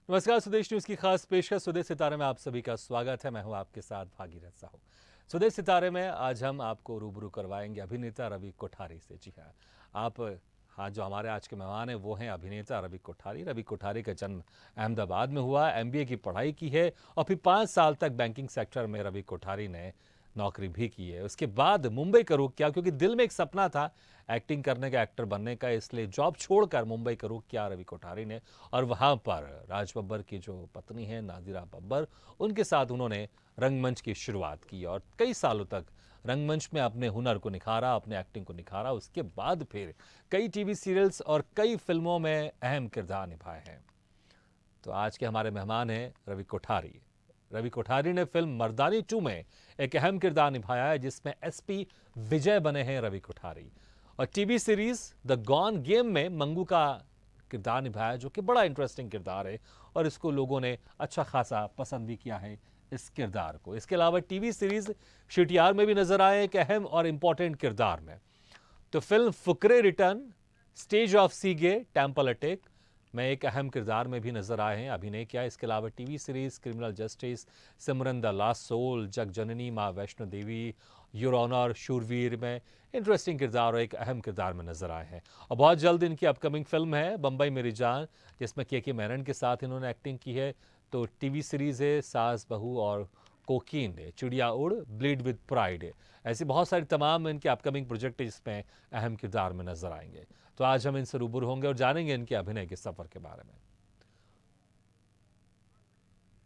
नमस्कार, स्वदेश न्यूज की खास पेशकश स्वदेश सितारे में आप सभी का स्वागत है। मैं हूं आपके साथ भागीरथ साहू। स्वदेश सितारे में आज हम आपको रूबरू करवाएंगे अभिनेता रवि कोठारी से। जी हाँ, आप हाँ, जो हमारे आज के मेहमान हैं वो हैं अभिनेता रवि कोठारी। रवि कोठारी का जन्म अहमदाबाद में हुआ, एमबीए की पढ़ाई की है और फिर 5 साल तक बैंकिंग सेक्टर में रवि कोठारी ने नौकरी भी की है। उसके बाद मुंबई का रुख किया क्योंकि दिल में एक सपना था एक्टिंग करने का, एक्टर बनने का, इसलिए जॉब छोड़कर मुंबई का रुख किया रवि कोठारी ने। और वहाँ पर राज बब्बर की जो पत्नी है नादिरा बब्बर, उनके साथ उन्होंने रंगमंच की शुरुआत की और कई सालों तक रंगमंच में अपने हुनर को निखारा, अपने एक्टिंग को निखारा। उसके बाद फिर कई टीवी सीरियल्स और कई फिल्मों में अहम किरदार निभाए हैं। तो आज के हमारे मेहमान हैं रवि कोठारी। रवि कोठारी ने फिल्म मर्दानी 2 में एक अहम किरदार निभाया है जिसमें एसपी विजय बने हैं रवि कोठारी। और TV series the gone game में मंगू का किरदार निभाया जो कि बड़ा इंटरेस्टिंग किरदार है और इसको लोगों ने अच्छा खासा पसंद भी किया है इस किरदार को। इसके अलावा टीवी सीरीज शिटियार में भी नजर आए एक अहम और इंपॉर्टेंट किरदार में। तो film Fukrey return, stage of सीगे, टेम्पल अटैक में एक अहम किरदार में भी नजर आए हैं, अभिनय किया। इसके अलावा TV series criminal justice, Simran the last soul, Jag Janani, Maa Vaishno Devi, your honour, शूरवीर में इंटरेस्टिंग किरदार और एक अहम किरदार में नजर आए हैं। और बहुत जल्द इनकी अपकमिंग फिल्म है बम्बई मेरी जान, जिसमें के मेनन के साथ इन्होंने एक्टिंग की है। तो टीवी सीरीज है सास बहू और कोकीन है, चिड़िया उड़, ब्लीड विद प्राइड है। ऐसी बहुत सारी तमाम इनके अपकमिंग प्रोजेक्ट जिसमें अहम किरदार में नजर आएंगे। तो आज हम इनसे रूबरू होंगे और जानेंगे इनके अभिनय के सफर के बारे में।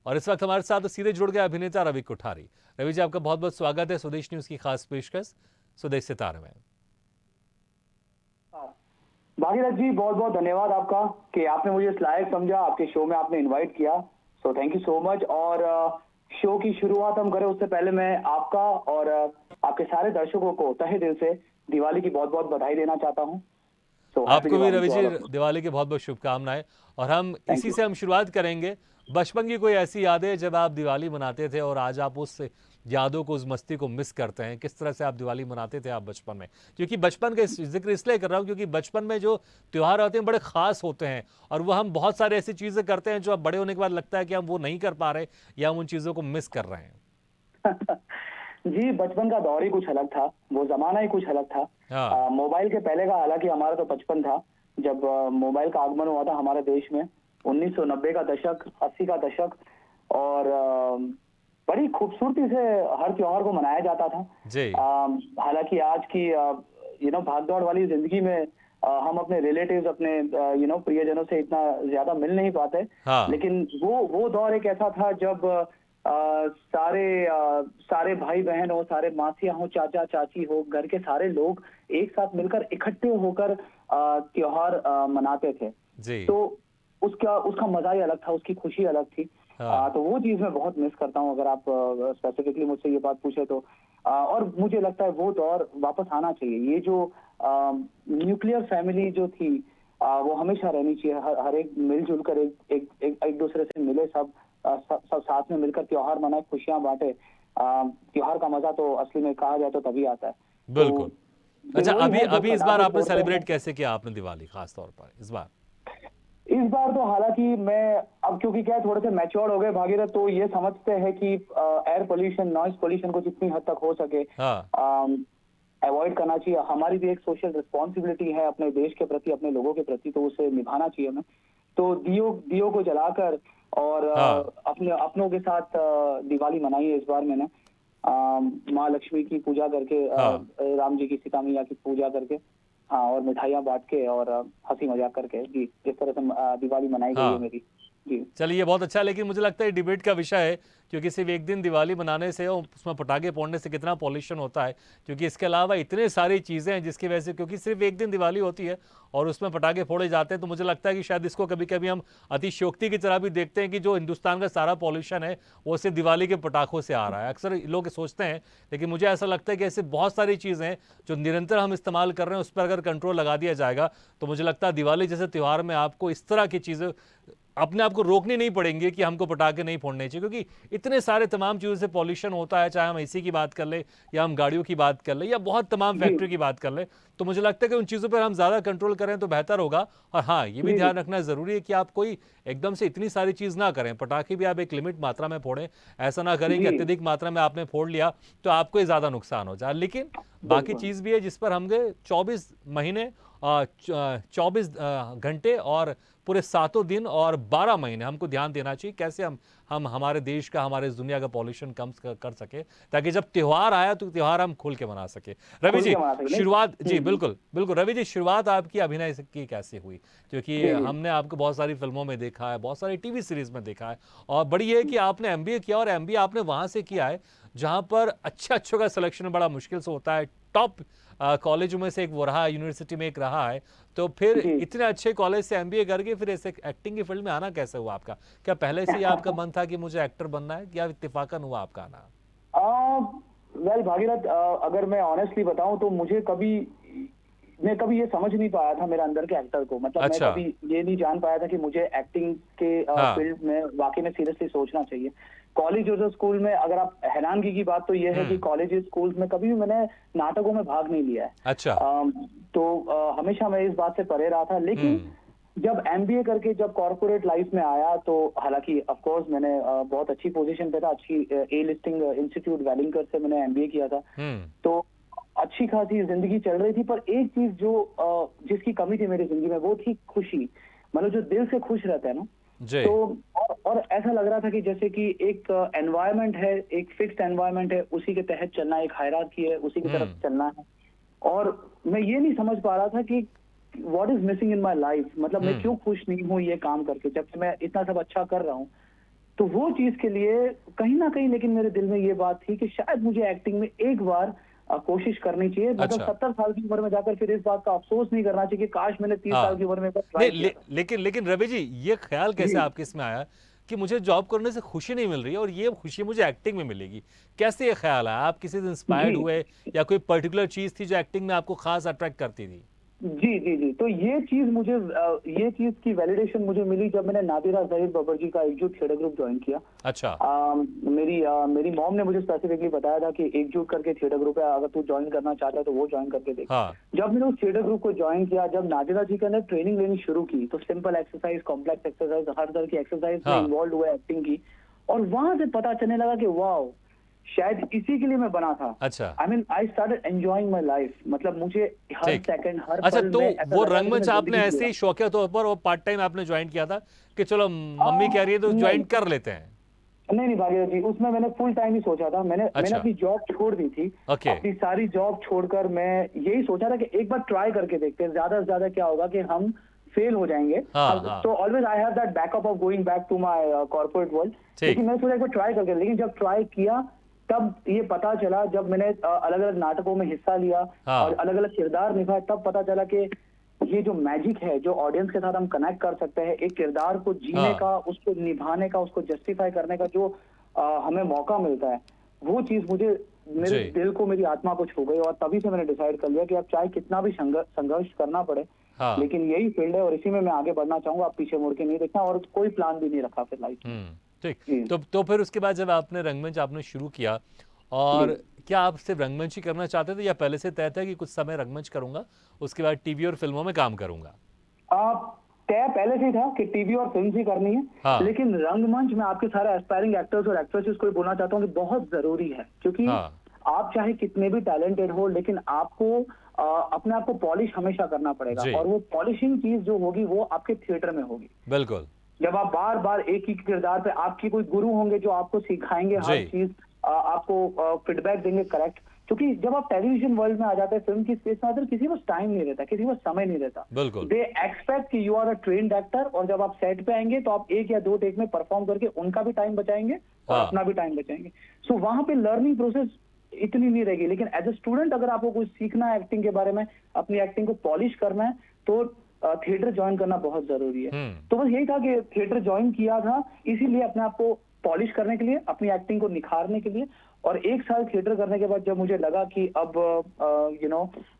और इस वक्त हमारे साथ सीधे जुड़ गए अभिनेता रवि कोठारी। रवि जी, आपका बहुत बहुत स्वागत है स्वदेश न्यूज की खास पेशकश स्वदेश सितारे में। भागीरथ जी, बहुत बहुत धन्यवाद आपका कि आपने मुझे इस लायक समझा, आपके शो में आपने इनवाइट किया। So thank you so much. और शो की शुरुआत हम करें उससे पहले मैं आपका और आपके सारे दर्शकों को तहे दिल से दिवाली की बहुत बहुत बधाई देना चाहता हूँ। आपको भी रवि जी दिवाली की बहुत बहुत शुभकामनाएं। और हम इसी से हम शुरुआत करेंगे। बचपन की कोई ऐसी यादें जब आप दिवाली मनाते थे और आज आप उस यादों को, उस मस्ती को मिस करते हैं, किस तरह से आप दिवाली मनाते थे आप बचपन में? क्योंकि बचपन का जिक्र इसलिए कर रहा हूँ क्योंकि बचपन में जो त्यौहार होते हैं बड़े खास होते हैं और वो हम बहुत सारे ऐसी चीजें करते हैं जो अब बड़े होने के बाद लगता है कि हम वो नहीं कर पा रहे या हम उन चीजों को मिस कर रहे हैं। जी, बचपन का दौर ही कुछ अलग था, वो जमाना ही कुछ अलग था। मोबाइल के पहले का हालांकि हमारा तो बचपन था जब मोबाइल का आगमन हुआ था हमारे देश में 1990 का दशक, 80 का दशक। और बड़ी खूबसूरती से हर त्योहार को मनाया जाता था। हालांकि आज की भागदौड़ वाली जिंदगी में हम अपने रिलेटिव्स, अपने प्रियजनों से इतना ज्यादा मिल नहीं पाते। लेकिन वो दौर एक ऐसा था जब सारे भाई बहन हो, सारे मासियां हो, चाचा चाची हो, घर के सारे लोग एक साथ मिलकर इकट्ठे होकर त्योहार मनाते थे। तो उसका मजा ही अलग था, उसकी खुशी अलग थी। तो वो चीज मैं बहुत मिस करता हूँ अगर आप स्पेसिफिकली मुझसे ये बात पूछे तो। और मुझे लगता है वो दौर वापस आना चाहिए। ये जो न्यूक्लियर फैमिली जो थी वो हमेशा रहनी चाहिए। हर एक मिलजुल कर एक दूसरे से मिले, सब साथ में मिलकर त्योहार मनाए, खुशियां बांटे। त्योहार का मजा तो असली में कहा जाए तो तभी आता है। बिल्कुल। अच्छा, अभी इस बार आपने सेलिब्रेट कैसे किया आपने दिवाली खास तौर पर इस बार? इस बार तो हालांकि मैं अब क्योंकि क्या थोड़े से मैच्योर हो गए भागीरथ, तो ये समझते हैं कि एयर पोल्यूशन, नॉइज पोल्यूशन को जितनी हद तक हो सके अवॉइड करना चाहिए। हमारी भी एक सोशल रिस्पॉन्सिबिलिटी है अपने देश के प्रति, अपने लोगों के प्रति, तो उसे निभाना चाहिए हमें। तो दियो को जलाकर और अपनों के साथ दिवाली मनाई है इस बार मैंने। माँ लक्ष्मी की पूजा करके, राम जी की, सीता मैया की पूजा करके, और मिठाइयाँ बांट के और हंसी मजाक करके, जी, इस तरह से दिवाली मनाई गई है मेरी। जी, चलिए, बहुत अच्छा। लेकिन मुझे लगता है डिबेट का विषय है क्योंकि सिर्फ एक दिन दिवाली मनाने से और उसमें पटाखे फोड़ने से कितना पॉल्यूशन होता है, क्योंकि इसके अलावा इतने सारी चीज़ें हैं जिसकी वजह से, क्योंकि सिर्फ एक दिन दिवाली होती है और उसमें पटाखे फोड़े जाते हैं। तो मुझे लगता है कि शायद इसको कभी कभी हम अतिशयोक्ति की तरह भी देखते हैं कि जो हिंदुस्तान का सारा पॉल्यूशन है वो सिर्फ दिवाली के पटाखों से आ रहा है। अक्सर लोग सोचते हैं, लेकिन मुझे ऐसा लगता है कि ऐसे बहुत सारी चीज़ें हैं जो निरंतर हम इस्तेमाल कर रहे हैं, उस पर अगर कंट्रोल लगा दिया जाएगा तो मुझे लगता है दिवाली जैसे त्यौहार में आपको इस तरह की चीज़ें अपने आप को रोकने नहीं पड़ेंगे कि हमको पटाखे नहीं फोड़ने चाहिए, क्योंकि इतने सारे तमाम चीज़ों से पॉल्यूशन होता है, चाहे हम एसी की बात कर ले या हम गाड़ियों की बात कर ले या बहुत तमाम जी फैक्ट्री की बात कर ले। तो मुझे लगता है कि उन चीज़ों पर हम ज़्यादा कंट्रोल करें तो बेहतर होगा। और हाँ, ये भी जी ध्यान रखना ज़रूरी है कि आप कोई एकदम से इतनी सारी चीज़ ना करें, पटाखे भी आप एक लिमिट मात्रा में फोड़ें। ऐसा ना करें कि जी अत्यधिक मात्रा में आपने फोड़ लिया तो आपको ही ज़्यादा नुकसान हो जाए। लेकिन बाकी बिल्कुल चीज़ भी है जिस पर हम गए 24 महीने 24 घंटे और पूरे 7 दिन और 12 महीने हमको ध्यान देना चाहिए कैसे हम हमारे देश का, हमारे इस दुनिया का पॉल्यूशन कम कर सके, ताकि जब त्योहार आया तो त्योहार हम खुल के मना सके। रवि खुल जी, के मना सकते शुरुआत जी नहीं। बिल्कुल बिल्कुल रवि जी, शुरुआत आपकी अभिनय की कैसे हुई? क्योंकि जी जी हमने आपको बहुत सारी फिल्मों में देखा है, बहुत सारी टीवी सीरीज में देखा है, और बड़ी ये है कि आपने एमबीए किया और एमबीए आपने वहां से किया है जहां पर अच्छों का सिलेक्शन बड़ा मुश्किल से होता है। टॉप कॉलेजों में से एक वो रहा है, यूनिवर्सिटी में एक रहा है। तो फिर जी इतने अच्छे कॉलेज से एमबीए करके फिर ऐसे एक्टिंग की फील्ड में आना कैसे हुआ आपका? क्या पहले से ही आपका मन था कि मुझे एक्टर बनना है, या इत्तेफाकन हुआ आपका आना? वेल भागीरथ, अगर मैं ऑनेस्टली बताऊं तो मैं कभी ये समझ नहीं पाया था मेरे अंदर के एक्टर को। मतलब मैं अच्छा। कभी ये नहीं जान पाया था कि मुझे एक्टिंग के हाँ। फील्ड में वाकई में सीरियसली सोचना चाहिए। कॉलेज और स्कूल में, अगर आप हैरानगी की बात तो ये है कि कॉलेज स्कूल में कभी भी मैंने नाटकों में भाग नहीं लिया है। अच्छा। तो हमेशा मैं इस बात से परे रहा था। लेकिन हम्म। जब एमबीए करके जब कॉर्पोरेट लाइफ में आया तो हालांकि ऑफ कोर्स मैंने बहुत अच्छी पोजीशन पे था, अच्छी ए लिस्टिंग इंस्टीट्यूट वेलिंगकर से मैंने एमबीए किया था। हम्म। तो अच्छी खासी जिंदगी चल रही थी, पर एक चीज जो जिसकी कमी थी मेरी जिंदगी में वो थी खुशी। मतलब जो दिल से खुश रहता है ना, जी। तो और ऐसा लग रहा था कि जैसे कि एक एनवायरनमेंट है, एक फिक्स्ड एनवायरनमेंट है, उसी के तहत चलना है, एक हायरार्की है, उसी की तरफ चलना है। और मैं ये नहीं समझ पा रहा था कि what is missing in my life, मतलब मैं क्यों खुश नहीं हूँ ये काम करके, जबकि मैं इतना सब अच्छा कर रहा हूँ। तो वो चीज के लिए कहीं ना कहीं लेकिन मेरे दिल में ये बात थी कि शायद मुझे एक्टिंग में एक बार कोशिश करनी चाहिए। मतलब अच्छा। 70 साल की उम्र में जाकर फिर इस बात का अफसोस नहीं करना चाहिए कि काश मैंने 30 साल हाँ। की उम्र में एक बार नहीं, ट्राई किया था। लेकिन रवि जी, ये ख्याल कैसे जी आपके इसमें आया कि मुझे जॉब करने से खुशी नहीं मिल रही है और ये खुशी मुझे एक्टिंग में मिलेगी? कैसे ये ख्याल आया? आप किसी से इंस्पायर्ड जी हुए या कोई पर्टिकुलर चीज थी जो एक्टिंग में आपको खास अट्रैक्ट करती थी? जी जी जी, तो ये चीज की वैलिडेशन मुझे मिली जब मैंने नादिरा जहीर बबर जी का एकजुट थिएटर ग्रुप ज्वाइन किया। अच्छा। मेरी मॉम ने मुझे स्पेसिफिकली बताया था कि एकजुट करके थिएटर ग्रुप है, अगर तू ज्वाइन करना चाहता है तो वो ज्वाइन करके देख। हाँ। जब मैंने उस थिएटर ग्रुप को ज्वाइन किया, जब नादिरा जी के अंदर ट्रेनिंग लेनी शुरू की, तो सिंपल एक्सरसाइज, कॉम्प्लेक्स एक्सरसाइज, हर तरह की एक्सरसाइज में हाँ। इन्वॉल्व हुआ एक्टिंग की। और वहां से पता चलने लगा कि वाह, शायद इसी के लिए मैं बना था। अच्छा। I mean I started enjoying my life. मतलब मुझे हर ठीक। सेकंड, हर अच्छा, पल तो में ऐसा वो लगा कि रंगमंच मैं आपने जिंदगी जी ऐसे रहा ही शौकिया तौर पर और पार्ट टाइम आपने ज्वाइन किया था कि चलो मम्मी कह रही है तो हूँ। ज्वाइन कर लेते हैं? नहीं भागीरथ जी, उसमें मैंने फुल टाइम ही सोचा था। मैंने अच्छा। अपनी जॉब छोड़ दी थी। ओके। अपनी सारी जॉब छोड़कर मैं यही सोचा था कि एक बार ट्राई करके देखते हैं, ज्यादा से ज्यादा क्या होगा कि हम फेल हो जाएंगे। हाँ हाँ। तो always I have that backup of going back to my corporate world. ठीक। लेकिन मैं सोचा एक बार ट्राई करके, लेकिन जब ट्राई किया तब ये पता चला, जब मैंने अलग अलग नाटकों में हिस्सा लिया हाँ। और अलग अलग किरदार निभाए, तब पता चला कि ये जो मैजिक है, जो ऑडियंस के साथ हम कनेक्ट कर सकते हैं, एक किरदार को जीने हाँ। का, उसको निभाने का, उसको जस्टिफाई करने का जो हमें मौका मिलता है, वो चीज मुझे मेरे जी। दिल को, मेरी आत्मा को छू गई। और तभी से मैंने डिसाइड कर लिया कि अब चाहे कितना भी संघर्ष करना पड़े, हाँ। लेकिन यही फील्ड है और इसी में मैं आगे बढ़ना चाहूंगा। अब पीछे मुड़ के नहीं देखना, और कोई प्लान भी नहीं रखा फिर लाइफ में। ठीक। जी तो फिर उसके बाद जब आपने रंगमंच आपने शुरू किया, जी। और क्या आप सिर्फ रंगमंच ही करना चाहते थे या पहले से तय था कि कुछ समय रंगमंच करूंगा, उसके बाद टीवी और फिल्मों में काम करूंगा? तय पहले से ही था कि टीवी और फिल्म ही करनी है। हाँ। लेकिन रंगमंच में आपके सारे एस्पायरिंग एक्टर्स और एक्ट्रेसेस को बोलना चाहता हूँ कि बहुत जरूरी है, क्योंकि हाँ। आप चाहे कितने भी टैलेंटेड हो, लेकिन आपको अपने आप को पॉलिश हमेशा करना पड़ेगा। जी। और वो पॉलिशिंग चीज जो होगी वो आपके थिएटर में होगी। बिल्कुल। जब आप बार बार एक ही किरदार पे, आपकी कोई गुरु होंगे जो आपको सिखाएंगे हर जी। चीज, आपको फीडबैक देंगे करेक्ट। क्योंकि जब आप टेलीविजन वर्ल्ड में आ जाते हैं, फिल्म की स्पेस में आते हैं, किसी को टाइम नहीं रहता, किसी को समय नहीं रहता। बिल्कुल। दे एक्सपेक्ट कि you are a trained actor, और जब आप सेट पे आएंगे तो आप एक या दो टेक में परफॉर्म करके उनका भी टाइम बचाएंगे और हाँ। अपना भी टाइम बचाएंगे। सो वहां पे लर्निंग प्रोसेस इतनी नहीं रहेगी। लेकिन एज ए स्टूडेंट अगर आपको कुछ सीखना है एक्टिंग के बारे में, अपनी एक्टिंग को पॉलिश करना है, तो थिएटर ज्वाइन करना बहुत जरूरी है। तो बस यही था कि थिएटर ज्वाइन किया था इसीलिए, अपने आप को पॉलिश करने के लिए, अपनी एक्टिंग को निखारने के लिए। और 1 साल थिएटर करने के बाद जब मुझे लगा कि अब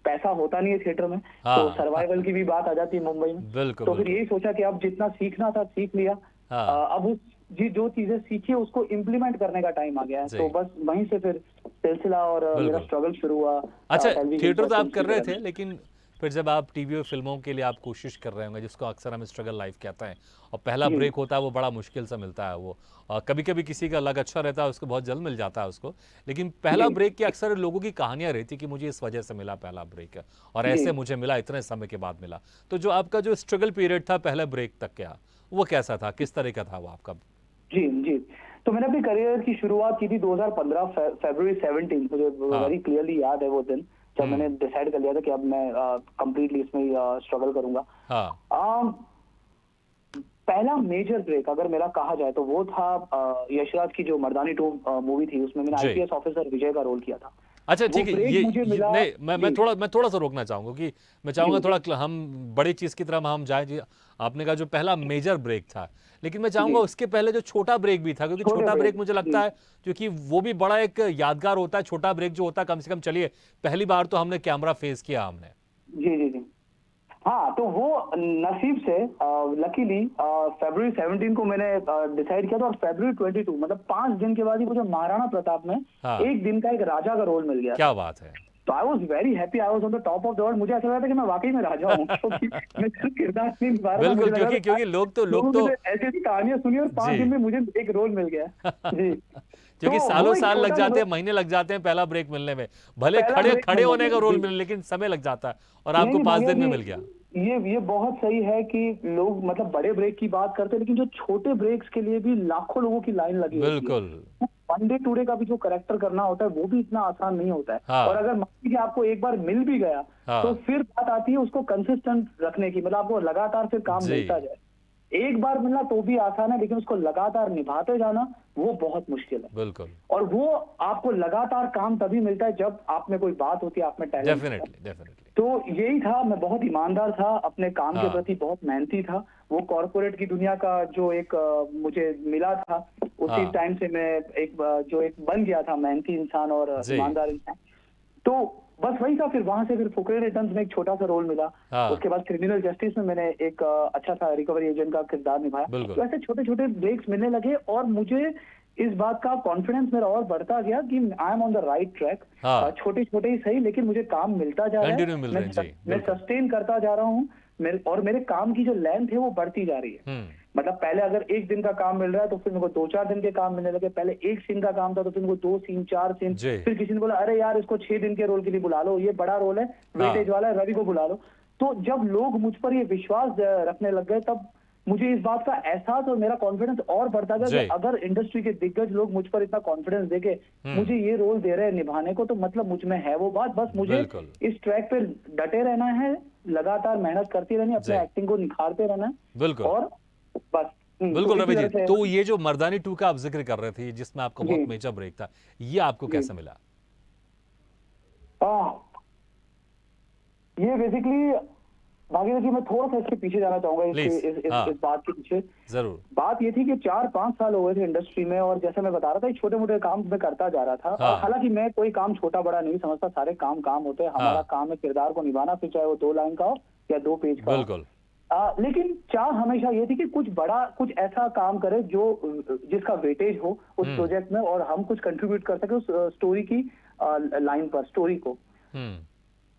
पैसा होता नहीं है थिएटर में, हाँ। तो सर्वाइवल की भी बात आ जाती है मुंबई में। बिल्कुल तो फिर बिल्कुल। यही सोचा कि अब जितना सीखना था सीख लिया, अब उस जी जो चीजें सीखी उसको इम्प्लीमेंट करने का टाइम आ गया है। तो बस वहीं से फिर सिलसिला और मेरा स्ट्रगल शुरू हुआ। अच्छा, थिएटर तो आप कर रहे थे, टेलीविजन लेकिन फिर जब आप टीवी और फिल्मों के लिए आप कोशिश कर रहे होंगे, जिसको अक्सर हम स्ट्रगल लाइफ कहते हैं, और पहला जी ब्रेक होता है वो बड़ा मुश्किल से मिलता है वो, और कभी कभी किसी का लग अच्छा रहता है उसको बहुत जल्द मिल जाता है उसको, लेकिन पहला जी ब्रेक की अक्सर लोगों की कहानियां रहती कि मुझे इस वजह से मिला पहला ब्रेक, और जी ऐसे मुझे मिला इतने समय के बाद मिला। तो जो आपका जो स्ट्रगल पीरियड था पहले ब्रेक तक क्या, वो कैसा था, किस तरह का था वो आपका? जी जी। तो मैंने अपनी करियर की शुरुआत की थी 2015 फरवरी 17, मुझे हाँ। वेरी क्लियरली याद है वो दिन जब मैंने डिसाइड कर लिया था कि अब मैं कंप्लीटली इसमें स्ट्रगल करूंगा। हाँ। पहला मेजर ब्रेक अगर मेरा कहा जाए तो वो था यशराज की जो मर्दानी 2 मूवी थी, उसमें मैंने जी। आईपीएस ऑफिसर विजय का रोल किया था। अच्छा, वो ठीक है, ब्रेक मुझे मिला। नहीं, मैं जी थोड़ा सा रोकना चाहूंगा कि मैं चाहूंगा जी थोड़ा हम बड़ी चीज की तरफ हम जाएं जी। आपने कहा जो पहला मेजर ब्रेक था, लेकिन मैं चाहूंगा जी उसके पहले जो छोटा ब्रेक भी था, क्योंकि छोटे छोटा ब्रेक ब्रेक। मुझे जी लगता है क्योंकि वो भी बड़ा एक यादगार होता है। छोटा ब्रेक जो होता है, कम से कम चलिए पहली बार तो हमने कैमरा फेस किया हमने। जी जी जी। हाँ, तो वो नसीब से लकीली फरवरी 17 को मैंने डिसाइड किया था, और फरवरी 22 मतलब 5 दिन के बाद ही मुझे महाराणा प्रताप में हाँ, एक दिन का एक राजा का रोल मिल गया था। क्या बात है। तो I was very happy, I was on the top of the world. मुझे ऐसा लग रहा था कि मैं वाकई में राजा हूँ, क्योंकि मैं सिर्फ किरदार नहीं निभा रहा था। मुझे बिल्कुल, लग रहा था क्योंकि लोग लोगों तो ने ऐसी ऐसी कहानियां सुनी और 5 दिन जी में मुझे एक रोल मिल गया। जी। तो क्योंकि वो सालों एक साल लग छोटा सा जाते हैं, महीने लग जाते हैं पहला ब्रेक मिलने में, भले पहला खड़े ब्रेक खड़े मिलने होने का में। रोल जी। मिले, लेकिन समय लग जाता है, और नहीं आपको नहीं 5 भाग्य दिन में जी, मिल गया। ये बहुत सही है कि लोग मतलब बड़े ब्रेक की बात करते हैं, लेकिन जो छोटे ब्रेक्स के लिए भी लाखों लोगों की लाइन लगी होती है। बिल्कुल। वन डे टू डे का भी जो करेक्टर करना होता है वो भी इतना आसान नहीं होता है। और हाँ। अगर मान लीजिए आपको एक बार मिल भी गया तो हाँ फिर बात आती है उसको कंसिस्टेंट रखने की, मतलब आपको लगातार फिर काम जी। मिलता जाए। एक बार मिलना तो भी आसान है, लेकिन उसको लगातार निभाते जाना वो बहुत मुश्किल है। बिल्कुल। और वो आपको लगातार काम तभी मिलता है जब आप में कोई बात होती है, आप में टैलेंट होता है। डेफिनेटली। तो यही था, मैं बहुत ईमानदार था, अपने काम के हाँ प्रति बहुत मेहनती था। वो कॉर्पोरेट की दुनिया का जो एक मुझे मिला था, उसी हाँ टाइम से मैं एक जो एक बन गया था मेहनती इंसान और जी। ईमानदार इंसान। तो बस वही था, फिर वहां से फिर फुकरे रिटर्न्स में एक छोटा सा रोल मिला। हाँ उसके बाद क्रिमिनल जस्टिस में मैंने एक अच्छा सा रिकवरी एजेंट का किरदार निभाया। बिल्कुल। तो ऐसे छोटे छोटे ब्रेक्स मिलने लगे और मुझे इस बात का कॉन्फिडेंस मेरा और बढ़ता गया कि I am on the right track. हाँ, छोटे छोटे ही सही, लेकिन मुझे काम मिलता जा रहा कंटिन्यू है। मिल रहे हैं जी, मैं बिल्कुल। सस्टेन करता जा रहा हूँ। और मेरे काम की जो लेंथ है वो बढ़ती जा रही है। मतलब पहले अगर एक दिन का काम मिल रहा है तो फिर मेरे को 2-4 दिन के काम मिलने लगे। पहले एक सीन का काम था तो फिर मेरे को 2 सीन 4 सीन। जी। फिर किसी ने बोला अरे यार इसको 6 दिन के रोल के लिए बुला लो, ये बड़ा रोल है, वेटेज वाला है, रवि को बुला लो। तो जब लोग मुझ पर ये विश्वास रखने लग गए, तब मुझे इस बात का एहसास और मेरा कॉन्फिडेंस और बढ़ता गया कि अगर इंडस्ट्री के दिग्गज लोग मुझ पर इतना कॉन्फिडेंस देके मुझे ये रोल दे रहे हैं निभाने को, तो मतलब मुझ में है वो बात। बस मुझे इस ट्रैक पे डटे रहना है, लगातार मेहनत करती रहनी है, अपने एक्टिंग को निखारते रहना है। बिल्कुल। और बस बिल्कुल रवि जी, तो ये जो मर्दानी 2 का आप जिक्र कर रहे थे, जिसमें आपका बहुत मेजर ब्रेक था, ये आपको कैसे मिला? ये बेसिकली भागीरथ जी, मैं थोड़ा सा इसके पीछे जाना चाहूंगा, इस बात के पीछे। जरूर। बात ये थी कि 4-5 साल हो गए थे इंडस्ट्री में, और जैसे मैं बता रहा था छोटे मोटे काम मैं करता जा रहा था। और हालांकि मैं कोई काम छोटा बड़ा नहीं समझता, सारे काम होते हैं। हमारा काम है किरदार को निभाना, फिर चाहे वो 2 लाइन का हो या 2 पेज का हो। बिल्कुल। लेकिन चाह हमेशा ये थी कि कुछ बड़ा, कुछ ऐसा काम करे जो जिसका वेटेज हो उस प्रोजेक्ट में, और हम कुछ कंट्रीब्यूट कर सके उस स्टोरी की लाइन पर, स्टोरी को।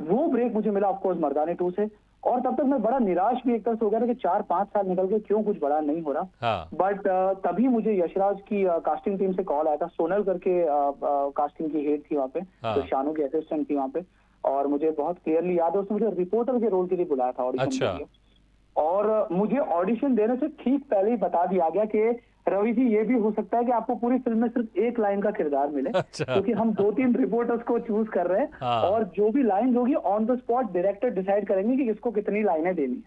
वो ब्रेक मुझे मिला ऑफकोर्स मर्दानी 2 से। और तब तक मैं बड़ा निराश भी एक तरह से हो गया था कि 4-5 साल निकल गए, क्यों कुछ बड़ा नहीं हो रहा। बट तभी मुझे यशराज की कास्टिंग टीम से कॉल आया था। सोनल करके कास्टिंग की हेड थी वहाँ पे, तो शानू की असिस्टेंट थी वहाँ पे। और मुझे बहुत क्लियरली याद है, उसने मुझे रिपोर्टर के रोल के लिए बुलाया था ऑडिशन के लिए। और मुझे ऑडिशन देने से ठीक पहले ही बता दिया गया कि रवि जी, ये भी हो सकता है कि आपको पूरी फिल्म में सिर्फ 1 लाइन का किरदार मिले। क्योंकि हम 2-3 रिपोर्टर्स को चूज कर रहे हैं। और जो भी लाइन होगी on the spot director decide करेंगे कि किसको कितनी लाइनें देनी।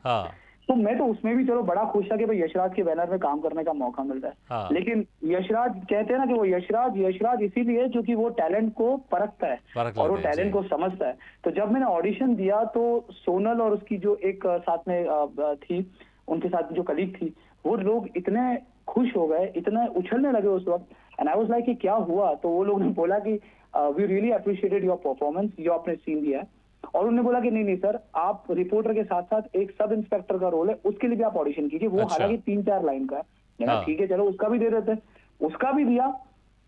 तो मैं तो उसमें भी चलो बड़ा खुश था कि भाई यशराज के बैनर में काम करने का मौका मिल रहा है। लेकिन यशराज कहते हैं ना कि वो यशराज इसीलिए क्योंकि वो टैलेंट को परखता है और वो टैलेंट को समझता है। तो जब मैंने ऑडिशन दिया तो सोनल और उसकी जो एक साथ में थी, उनके साथ जो कलीग थी, वो लोग इतने खुश हो गए, इतने उछलने लगे उस वक्त। एंड आई वाज लाइक कि क्या हुआ? तो वो लोग ने बोला कि we really appreciated your performance, जो आपने सीन दिया है। और उन्होंने बोला कि नहीं सर, आप रिपोर्टर के साथ साथ एक सब इंस्पेक्टर का रोल है, उसके लिए भी आप ऑडिशन कीजिए। वो हालांकि 3-4 लाइन का है, मैंने ठीक है चलो उसका भी दे देते हैं, उसका भी दिया।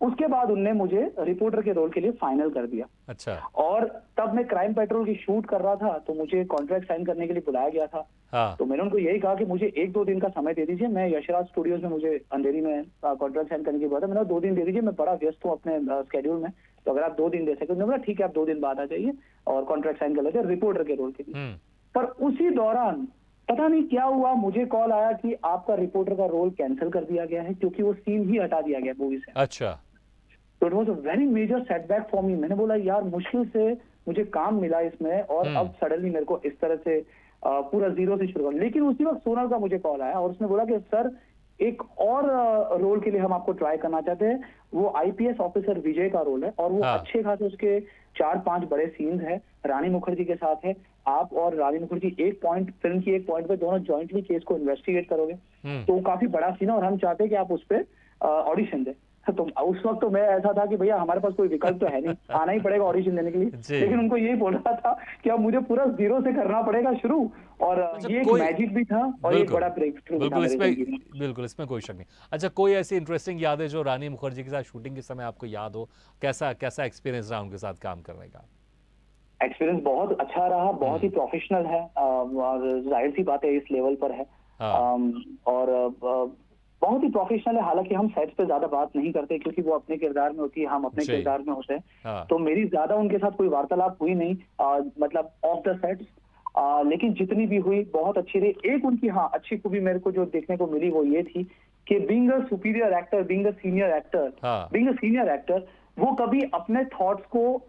उसके बाद उनने मुझे रिपोर्टर के रोल के लिए फाइनल कर दिया। अच्छा। और तब मैं क्राइम पेट्रोल की शूट कर रहा था, तो मुझे कॉन्ट्रैक्ट साइन करने के लिए बुलाया गया था। हाँ। तो मैंने उनको यही कहा कि मुझे 1-2 दिन का समय दे दीजिए, मैं यशराज स्टूडियोज में मुझे अंधेरी में कॉन्ट्रैक्ट साइन करने की बात है, मैंने 2 दिन दे दीजिए, मैं बड़ा व्यस्त हूँ अपने स्केड्यूल में, तो अगर आप 2 दिन दे सके। उन्होंने बोला ठीक है आप 2 दिन बाद आ जाइए और कॉन्ट्रैक्ट साइन कर लेते हैं रिपोर्टर के रोल के लिए। पर उसी दौरान पता नहीं क्या हुआ, मुझे कॉल आया कि आपका रिपोर्टर का रोल कैंसिल कर दिया गया है, क्योंकि वो सीन ही हटा दिया गया मूवी से। अच्छा। तो it was a very major setback for me. मैंने बोला यार मुश्किल से मुझे काम मिला इसमें, और अब सडनली मेरे को इस तरह से पूरा जीरो से शुरू करना। लेकिन उसी वक्त सोनल का मुझे कॉल आया और उसने बोला कि सर एक और रोल के लिए हम आपको ट्राई करना चाहते हैं, वो आईपीएस ऑफिसर विजय का रोल है, और वो अच्छे खासे उसके 4-5 बड़े सीन्स है, रानी मुखर्जी के साथ है। आप और रानी मुखर्जी फिल्म की एक पॉइंट पे दोनों जॉइंटली केस को इन्वेस्टिगेट करोगे, तो काफी बड़ा सीन है और हम चाहते हैं कि आप उस पर ऑडिशन दें। तो उस वक्त तो मैं ऐसा था कि भैया हमारे पास कोई विकल्प तो है नहीं, आना ही पड़ेगा ऑडिशन देने के लिए। लेकिन उनको यही बोल रहा था कि अब मुझे पूरा जीरो से करना पड़ेगा शुरू, और ये एक मैजिक भी था और एक बड़ा ब्रेक थ्रू था मेरे जिंदगी में। बिल्कुल, इसमें कोई शक नहीं। अच्छा, कोई ऐसी इंटरेस्टिंग याद है जो रानी मुखर्जी के साथ शूटिंग के समय आपको याद हो? कैसा एक्सपीरियंस रहा उनके साथ काम करने का? एक्सपीरियंस बहुत अच्छा रहा, बहुत ही प्रोफेशनल है, और जाहिर सी बात है इस लेवल पर है। और बहुत ही प्रोफेशनल है। हालांकि हम सेट्स पे ज्यादा बात नहीं करते क्योंकि वो अपने किरदार में होती है, हम अपने किरदार में होते हैं। तो मेरी ज्यादा उनके साथ कोई वार्तालाप हुई नहीं, मतलब ऑफ द सेट्स। लेकिन जितनी भी हुई बहुत अच्छी रही। एक उनकी अच्छी खूबी मेरे को जो देखने को मिली वो ये थी कि being a superior actor, being a senior actor, वो कभी अपने थॉट्स को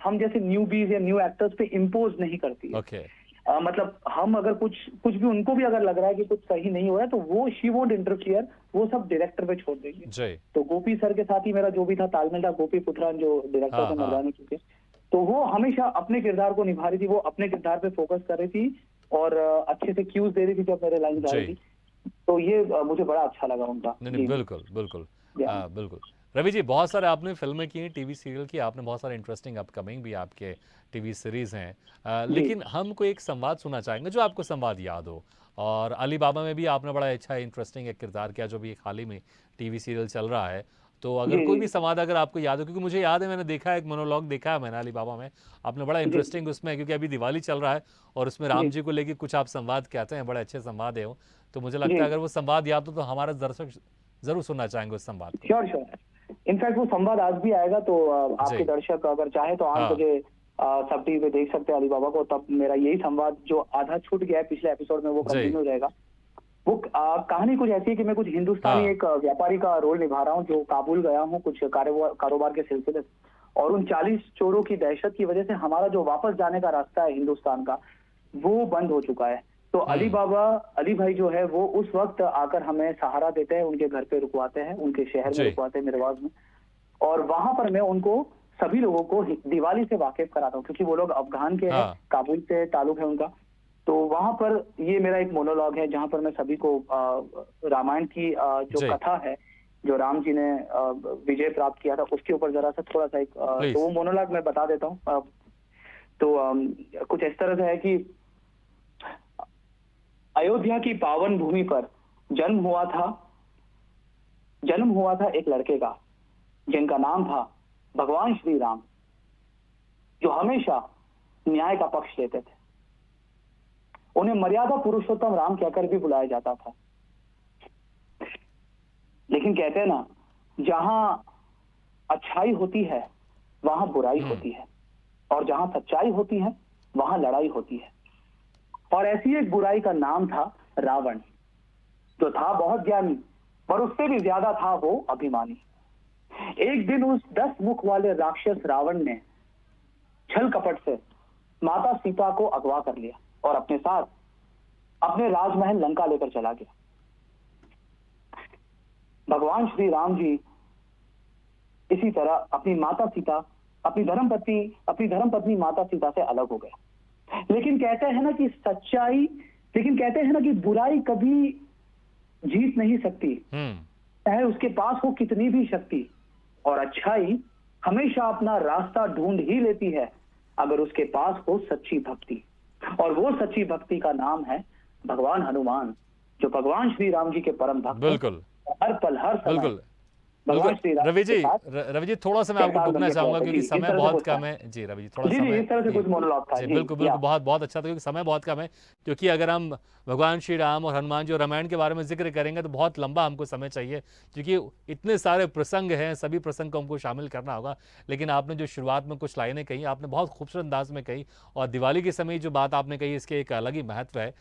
हम जैसे न्यूबीज या न्यू एक्टर्स पे इम्पोज नहीं करती है। मतलब हम अगर कुछ भी उनको भी अगर लग रहा है कि कुछ सही नहीं हो रहा है, तो वो शी वोंट इंटरफियर, वो सब डायरेक्टर पे छोड़ देंगे। तो गोपी सर के साथ ही मेरा जो भी था तालमेल था, गोपी पुथरान जो डायरेक्टर थे मर्दानी के, तो वो हमेशा अपने किरदार को निभा रही थी, वो अपने किरदार पे फोकस कर रही थी और अच्छे से क्यूज दे रही थी जब मेरे लाइन आ रही थी। तो ये मुझे बड़ा अच्छा लगा उनका। बिल्कुल। रवि जी, बहुत सारे आपने फिल्में की हैं, टीवी सीरियल की, आपने बहुत सारे इंटरेस्टिंग अपकमिंग भी आपके टीवी सीरीज हैं, लेकिन हम कोई एक संवाद सुनना चाहेंगे जो आपको संवाद याद हो। और अली बाबा में भी आपने बड़ा अच्छा इंटरेस्टिंग एक किरदार किया, जो भी एक हाल ही में टीवी सीरियल चल रहा है। तो अगर कोई भी संवाद अगर आपको याद हो, क्योंकि मुझे याद है मैंने देखा है, एक मोनोलॉग देखा है मैंने अली बाबा में, आपने बड़ा इंटरेस्टिंग उसमें, क्योंकि अभी दिवाली चल रहा है और उसमें राम जी को लेकर कुछ आप संवाद कहते हैं, बड़े अच्छे संवाद है वो। तो मुझे लगता है अगर वो संवाद याद हो तो हमारा दर्शक जरूर सुनना चाहेंगे उस संवाद को। श्योर। इनफैक्ट वो संवाद आज भी आएगा, तो आपके दर्शक अगर चाहे तो 8 बजे सब टीवी पे देख सकते हैं अली बाबा को। तब मेरा यही संवाद जो आधा छूट गया है पिछले एपिसोड में, वो कंटिन्यू रहेगा। वो कहानी कुछ ऐसी है कि मैं कुछ हिंदुस्तानी एक व्यापारी का रोल निभा रहा हूँ, जो काबुल गया हूँ कुछ कारोबार के सिलसिले से, और उन 40 चोरों की दहशत की वजह से हमारा जो वापस जाने का रास्ता है हिंदुस्तान का, वो बंद हो चुका है। तो अली भाई जो है वो उस वक्त आकर हमें सहारा देते हैं, उनके घर पे रुकवाते हैं, उनके शहर में रुकवाते हैं, मिरवाज में। और वहां पर मैं उनको सभी लोगों को दिवाली से वाकिफ कराता हूँ, क्योंकि वो लोग अफगान के हैं, काबुल से ताल्लुक है उनका। तो वहां पर ये मेरा एक मोनोलॉग है जहां पर मैं सभी को रामायण की जो कथा है, जो राम जी ने विजय प्राप्त किया था, उसके ऊपर जरा सा थोड़ा सा एक तो वो मोनोलॉग मैं बता देता हूँ। तो कुछ इस तरह से है कि अयोध्या की पावन भूमि पर जन्म हुआ था एक लड़के का, जिनका नाम था भगवान श्री राम, जो हमेशा न्याय का पक्ष लेते थे। उन्हें मर्यादा पुरुषोत्तम राम कहकर भी बुलाया जाता था। लेकिन कहते हैं ना, जहां अच्छाई होती है वहां बुराई होती है, और जहां सच्चाई होती है वहां लड़ाई होती है। और ऐसी एक बुराई का नाम था रावण, जो था बहुत ज्ञानी, पर उससे भी ज्यादा था वो अभिमानी। एक दिन उस 10 मुख वाले राक्षस रावण ने छल कपट से माता सीता को अगवा कर लिया और अपने साथ अपने राजमहल लंका लेकर चला गया। भगवान श्री राम जी इसी तरह अपनी धर्मपत्नी माता सीता से अलग हो गए। लेकिन कहते हैं ना कि बुराई कभी जीत नहीं सकती, चाहे उसके पास हो कितनी भी शक्ति। और अच्छाई हमेशा अपना रास्ता ढूंढ ही लेती है अगर उसके पास हो सच्ची भक्ति। और वो सच्ची भक्ति का नाम है भगवान हनुमान, जो भगवान श्री राम जी के परम भक्त हैं, बिल्कुल हर पल हर समय बिल्कुल भगवान श्री बिल्कुल राम रवि के जी साथ रवि जी थोड़ा सा मैं आपको किरदार बन टोकना के चाहूंगा खड़ा था। क्योंकि जी, इस समय तरह से बहुत कुछ कम था। है। जी रवि जी थोड़ा जी, समय इस तरह से जी कुछ मोनोलॉग था। जी जी, बिल्कुल या बिल्कुल बहुत बहुत अच्छा था क्योंकि समय बहुत कम है। क्योंकि अगर हम भगवान श्री राम और हनुमान जी और रामायण के बारे में जिक्र करेंगे तो बहुत लंबा हमको समय चाहिए, क्योंकि इतने सारे प्रसंग हैं, सभी प्रसंग को हमको शामिल करना होगा। लेकिन आपने जो शुरुआत में कुछ लाइनें कही, आपने बहुत खूबसूरत अंदाज में कही, और दिवाली के समय जो बात आपने कही इसके एक अलग ही महत्व है।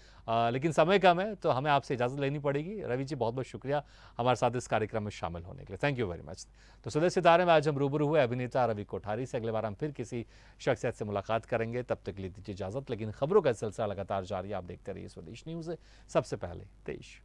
लेकिन समय कम है तो हमें आपसे इजाज़त लेनी पड़ेगी। रवि जी बहुत बहुत शुक्रिया हमारे साथ इस कार्यक्रम में शामिल होने के लिए, थैंक यू वेरी मच। तो स्वदेश सितारे में आज हम रूबरू हुए अभिनेता रवि कोठारी से। अगले बार हम फिर किसी शख्सियत से मुलाकात करेंगे, तब तक के लिए दीजिए इजाज़त। लेकिन खबरों का सिलसिला लगातार जारी है, आप देखते रहिए स्वदेश न्यूज़, सबसे पहले देश।